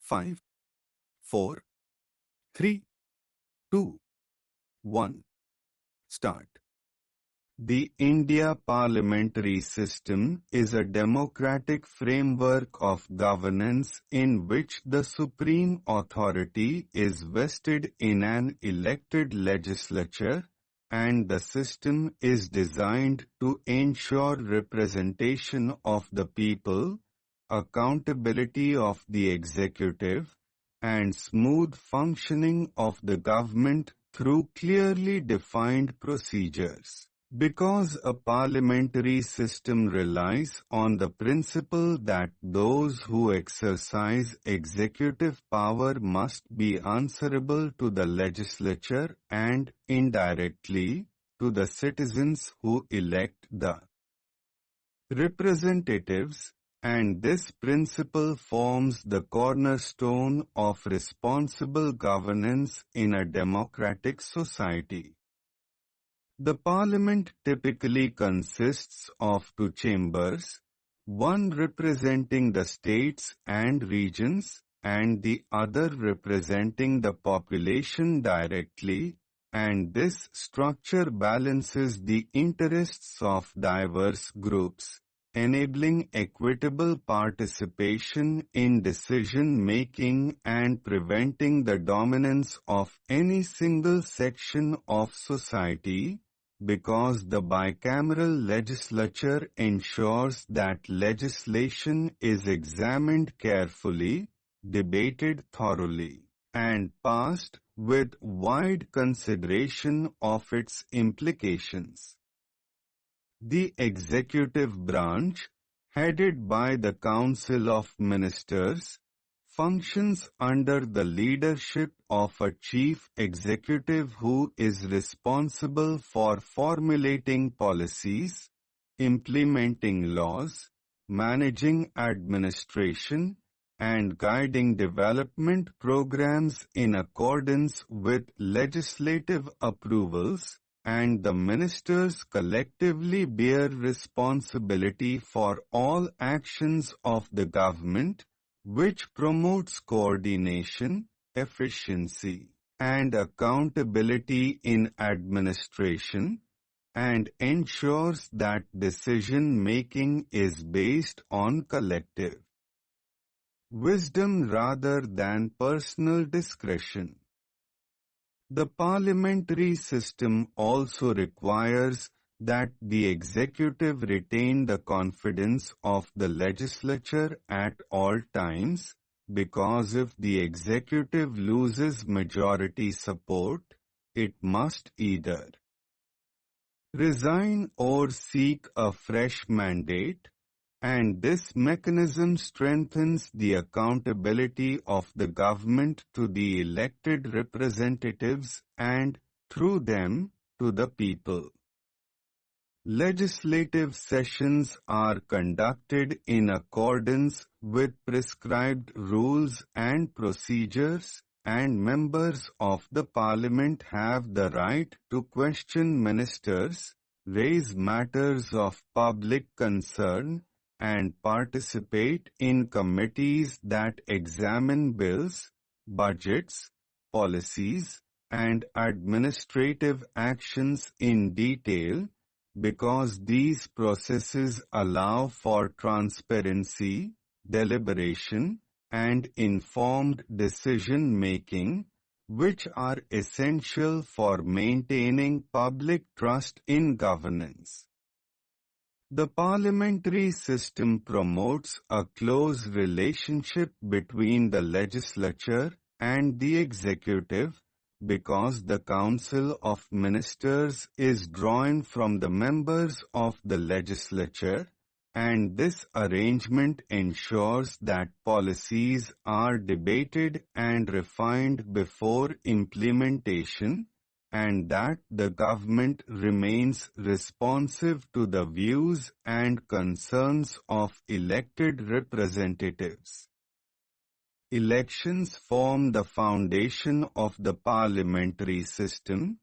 5, 4, 3, 2, 1. Start. The India parliamentary system is a democratic framework of governance in which the supreme authority is vested in an elected legislature, and the system is designed to ensure representation of the people, accountability of the executive, and smooth functioning of the government through clearly defined procedures. Because a parliamentary system relies on the principle that those who exercise executive power must be answerable to the legislature and, indirectly, to the citizens who elect the representatives, and this principle forms the cornerstone of responsible governance in a democratic society. The parliament typically consists of two chambers, one representing the states and regions, and the other representing the population directly, and this structure balances the interests of diverse groups, enabling equitable participation in decision-making and preventing the dominance of any single section of society, because the bicameral legislature ensures that legislation is examined carefully, debated thoroughly, and passed with wide consideration of its implications. The executive branch, headed by the Council of Ministers, functions under the leadership of a chief executive who is responsible for formulating policies, implementing laws, managing administration, and guiding development programs in accordance with legislative approvals, and the ministers collectively bear responsibility for all actions of the government, which promotes coordination, efficiency, and accountability in administration, and ensures that decision-making is based on collective wisdom rather than personal discretion. The parliamentary system also requires that the executive retain the confidence of the legislature at all times, because if the executive loses majority support, it must either resign or seek a fresh mandate, and this mechanism strengthens the accountability of the government to the elected representatives and, through them, to the people. Legislative sessions are conducted in accordance with prescribed rules and procedures, and members of the parliament have the right to question ministers, raise matters of public concern, and participate in committees that examine bills, budgets, policies, and administrative actions in detail, because these processes allow for transparency, deliberation, and informed decision-making, which are essential for maintaining public trust in governance. The parliamentary system promotes a close relationship between the legislature and the executive, because the Council of Ministers is drawn from the members of the legislature, and this arrangement ensures that policies are debated and refined before implementation, and that the government remains responsive to the views and concerns of elected representatives. Elections form the foundation of the parliamentary system,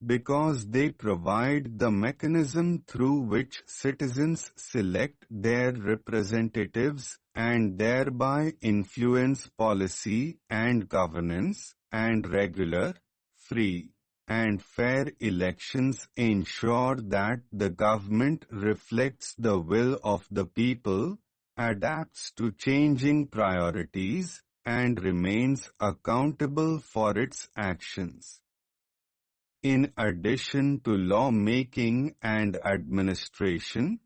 because they provide the mechanism through which citizens select their representatives and thereby influence policy and governance, and regular, free, and fair elections ensure that the government reflects the will of the people, adapts to changing priorities, and remains accountable for its actions. In addition to law-making and administration,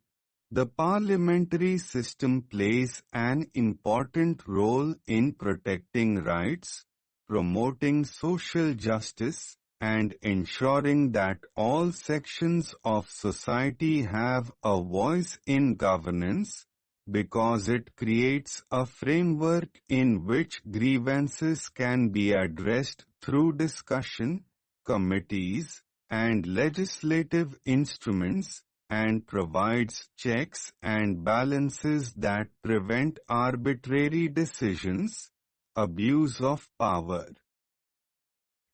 the parliamentary system plays an important role in protecting rights, promoting social justice, and ensuring that all sections of society have a voice in governance, because it creates a framework in which grievances can be addressed through discussion, committees, and legislative instruments, and provides checks and balances that prevent arbitrary decisions, abuse of power,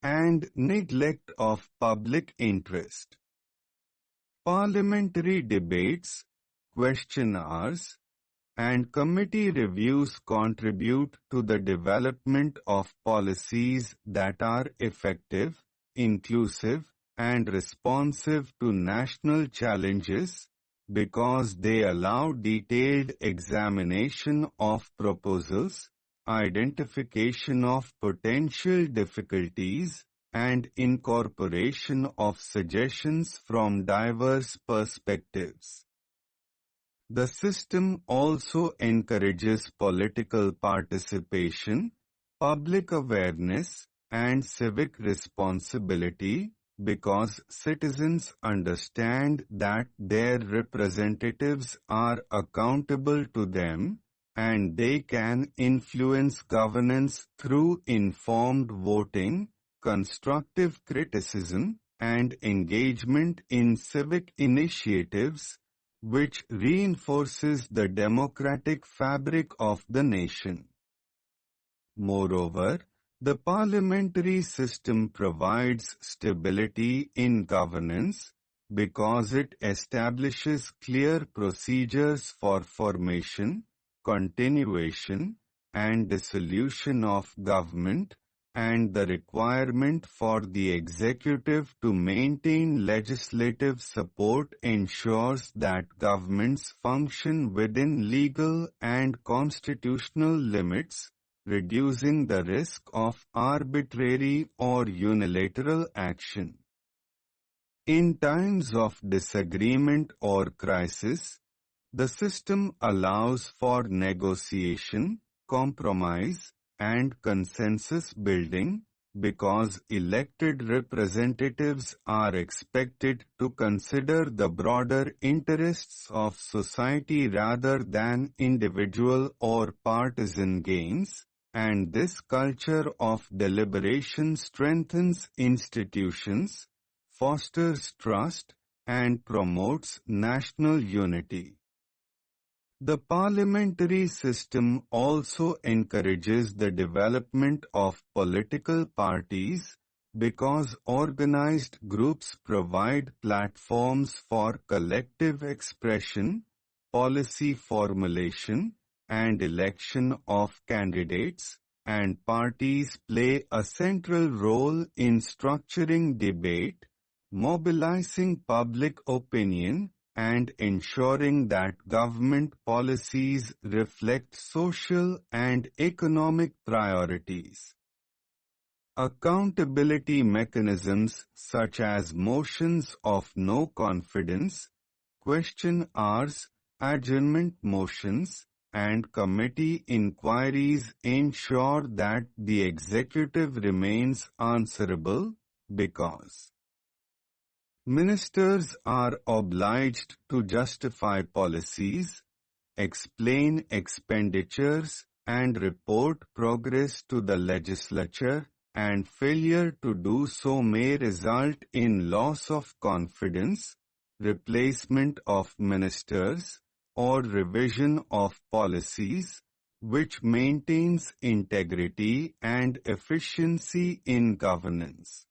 and neglect of public interest. Parliamentary debates, question hours, and committee reviews contribute to the development of policies that are effective, inclusive, and responsive to national challenges, because they allow detailed examination of proposals, identification of potential difficulties, and incorporation of suggestions from diverse perspectives. The system also encourages political participation, public awareness, and civic responsibility, because citizens understand that their representatives are accountable to them, and they can influence governance through informed voting, constructive criticism, and engagement in civic initiatives, which reinforces the democratic fabric of the nation. Moreover, the parliamentary system provides stability in governance, because it establishes clear procedures for formation, continuation, and dissolution of government, and the requirement for the executive to maintain legislative support ensures that governments function within legal and constitutional limits, reducing the risk of arbitrary or unilateral action. In times of disagreement or crisis, the system allows for negotiation, compromise, and consensus building, because elected representatives are expected to consider the broader interests of society rather than individual or partisan gains, and this culture of deliberation strengthens institutions, fosters trust, and promotes national unity. The parliamentary system also encourages the development of political parties, because organized groups provide platforms for collective expression, policy formulation, and election of candidates, and parties play a central role in structuring debate, mobilizing public opinion, and ensuring that government policies reflect social and economic priorities. Accountability mechanisms such as motions of no confidence, question hours, adjournment motions, and committee inquiries ensure that the executive remains answerable, because ministers are obliged to justify policies, explain expenditures, and report progress to the legislature, and failure to do so may result in loss of confidence, replacement of ministers, or revision of policies, which maintains integrity and efficiency in governance.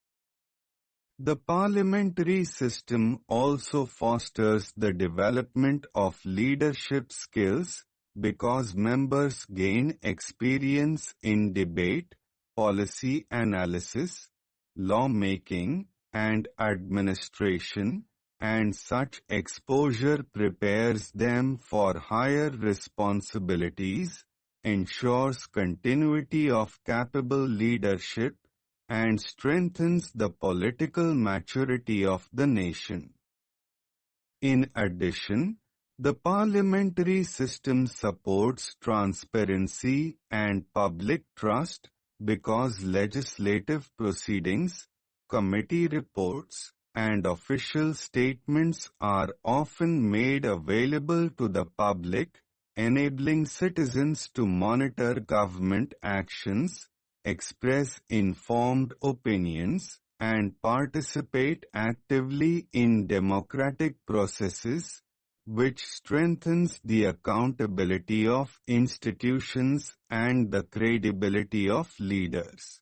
The parliamentary system also fosters the development of leadership skills because members gain experience in debate, policy analysis, lawmaking, and administration, and such exposure prepares them for higher responsibilities, ensures continuity of capable leadership, and strengthens the political maturity of the nation. In addition, the parliamentary system supports transparency and public trust because legislative proceedings, committee reports, and official statements are often made available to the public, enabling citizens to monitor government actions, express informed opinions, and participate actively in democratic processes, which strengthens the accountability of institutions and the credibility of leaders.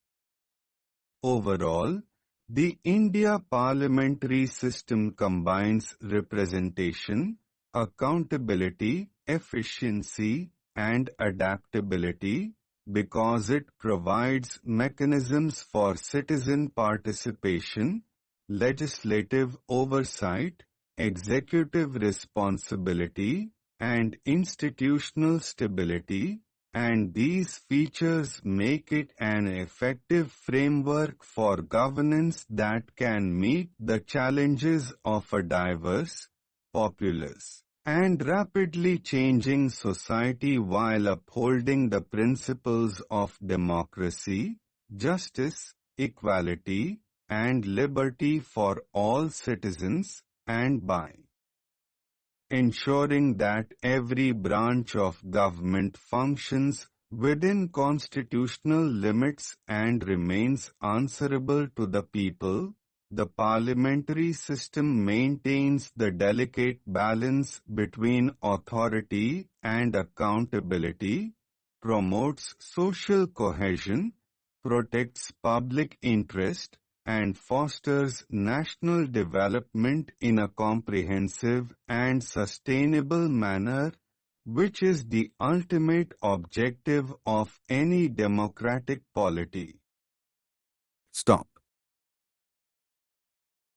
Overall, the India parliamentary system combines representation, accountability, efficiency, and adaptability because it provides mechanisms for citizen participation, legislative oversight, executive responsibility, and institutional stability, and these features make it an effective framework for governance that can meet the challenges of a diverse, populous, and rapidly changing society while upholding the principles of democracy, justice, equality, and liberty for all citizens, and by ensuring that every branch of government functions within constitutional limits and remains answerable to the people. The parliamentary system maintains the delicate balance between authority and accountability, promotes social cohesion, protects public interest, and fosters national development in a comprehensive and sustainable manner, which is the ultimate objective of any democratic polity. Stop.